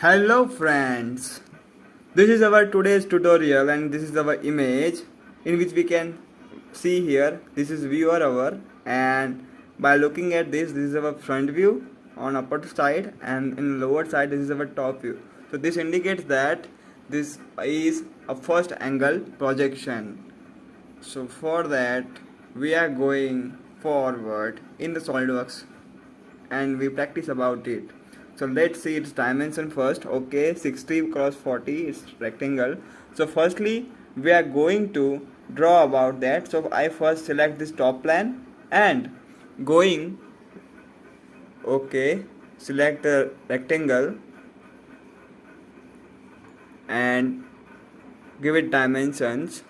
Hello friends, this is our today's tutorial and this is our image in which we can see here this is viewer our, and by looking at this is our front view on upper side, and in lower side this is our top view. So this indicates that this is a first angle projection. So for that we are going forward in the SolidWorks and we practice about it. So let's see its dimension first. Okay, 60 cross 40 is rectangle. So firstly we are going to draw about that. So I first select this top plan and going, okay, select the rectangle and give it dimensions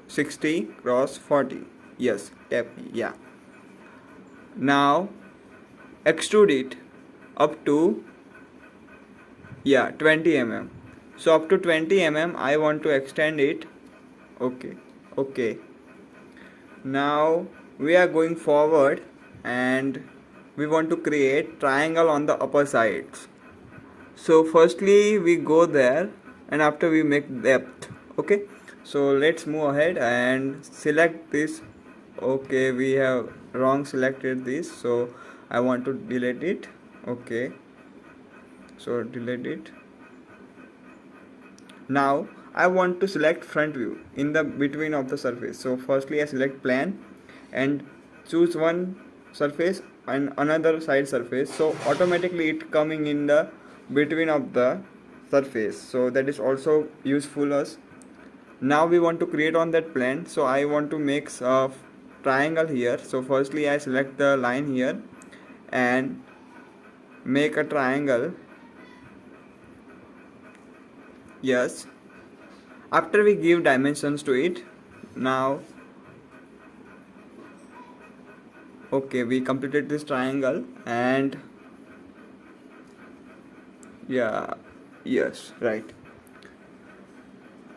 60 cross 40. Yes, tap, yeah. Now extrude it up to 20 mm. So up to 20 mm I want to extend it. Okay. Now we are going forward and we want to create triangle on the upper sides. So firstly we go there and after we make depth. Okay, so let's move ahead and select this. Okay, we have wrong selected this, so I want to delete it. Okay, so delete it. Now I want to select front view in the between of the surface. So firstly I select plan and choose one surface and another side surface, so automatically it coming in the between of the surface, so that is also useful us. Now we want to create on that plan, so I want to make a triangle here. So firstly I select the line here and make a triangle. Yes, after we give dimensions to it. Now okay, we completed this triangle and yes, right.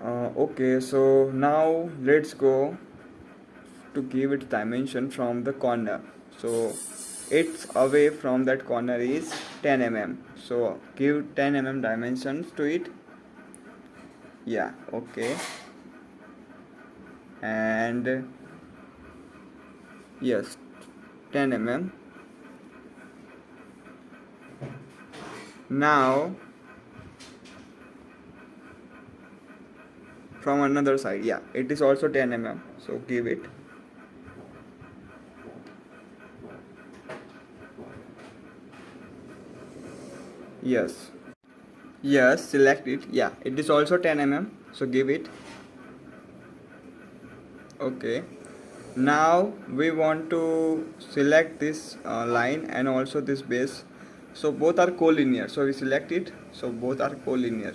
Okay, so now let's go to give it dimension from the corner. So it's away from that corner is 10 mm, so give 10 mm dimensions to it. Yeah, okay, and yes, 10 mm. Now from another side, yeah, it is also 10 mm, so give it. Yes, select it. Yeah, it is also 10 mm, so give it. Okay, now we want to select this line and also this base, so both are collinear, so we select it, so both are collinear.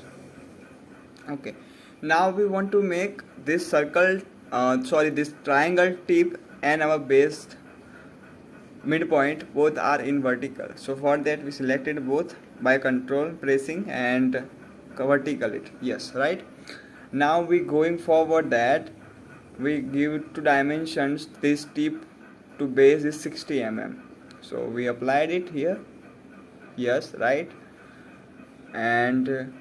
Okay, now we want to make this circle, this triangle tip and our base midpoint both are in vertical. So for that we selected both by control pressing and vertical it. Yes, right. Now we going forward that we give two dimensions. This tip to base is 60 mm, so we applied it here. Yes, right. And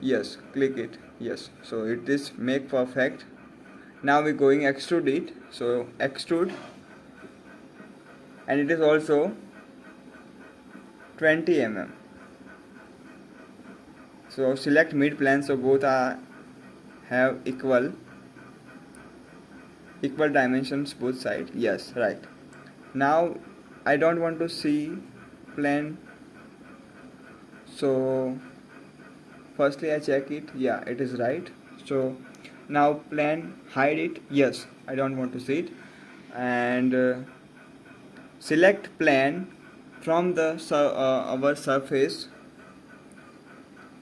yes, click it. Yes, so it is make perfect. Now we going extrude it, so extrude, and it is also 20 mm. So select mid plane, so both are have equal dimensions both side. Yes, right. Now I don't want to see plane, so firstly I check it. Yeah, it is right. So now plane, hide it. Yes, I don't want to see it. And select plane from the our surface,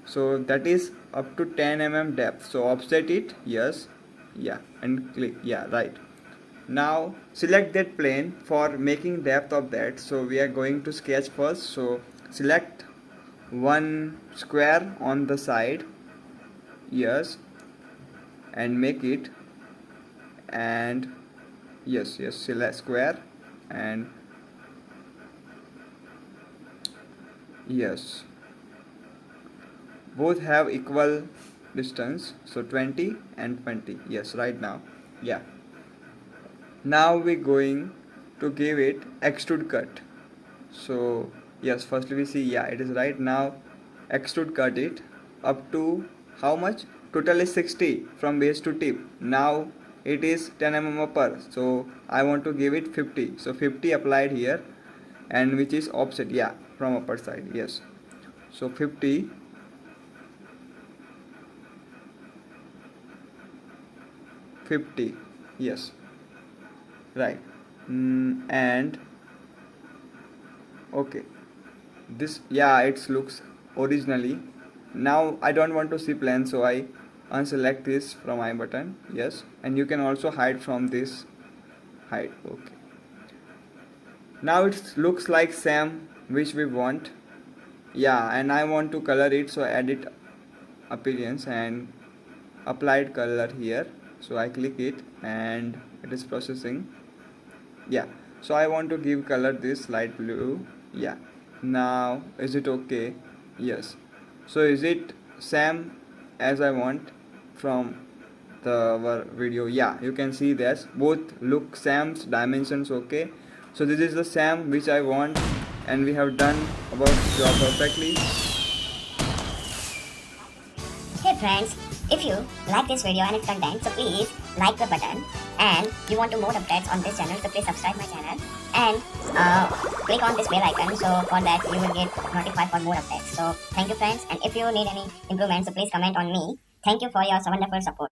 so that is up to 10 mm depth, so offset it. Yes, yeah, and click. Yeah, right. Now select that plane for making depth of that, so we are going to sketch first. So select one square on the side. Yes, and make it, and yes, select square, and yes, both have equal distance, so 20 and 20. Yes, right now. Yeah. Now we're going to give it extrude cut. So yes, firstly we see, yeah, it is right. Now extrude cut it up to how much? Total is 60 from base to tip. Now it is 10 mm upper, so I want to give it 50. So 50 applied here, and which is offset, yeah, from upper side. Yes, so 50, 50. Yes, right. And okay, this, yeah, it looks originally. Now I don't want to see plan, so I unselect this from I button. Yes, and you can also hide from this, hide. Okay, now it looks like same which we want. Yeah, and I want to color it, so edit appearance and applied color here. So I click it and it is processing. Yeah, so I want to give color this light blue. Yeah, now is it okay? Yes. So is it same as I want from the our video? Yeah, you can see this both look same, dimensions okay. So this is the same which I want, and we have done about job perfectly. Hey friends, if you like this video and its content, so please like the button, and you want to more updates on this channel, so please subscribe my channel and click on this bell icon, so for that you will get notified for more updates. So thank you friends, and if you need any improvements, so please comment on me. Thank you for your wonderful support.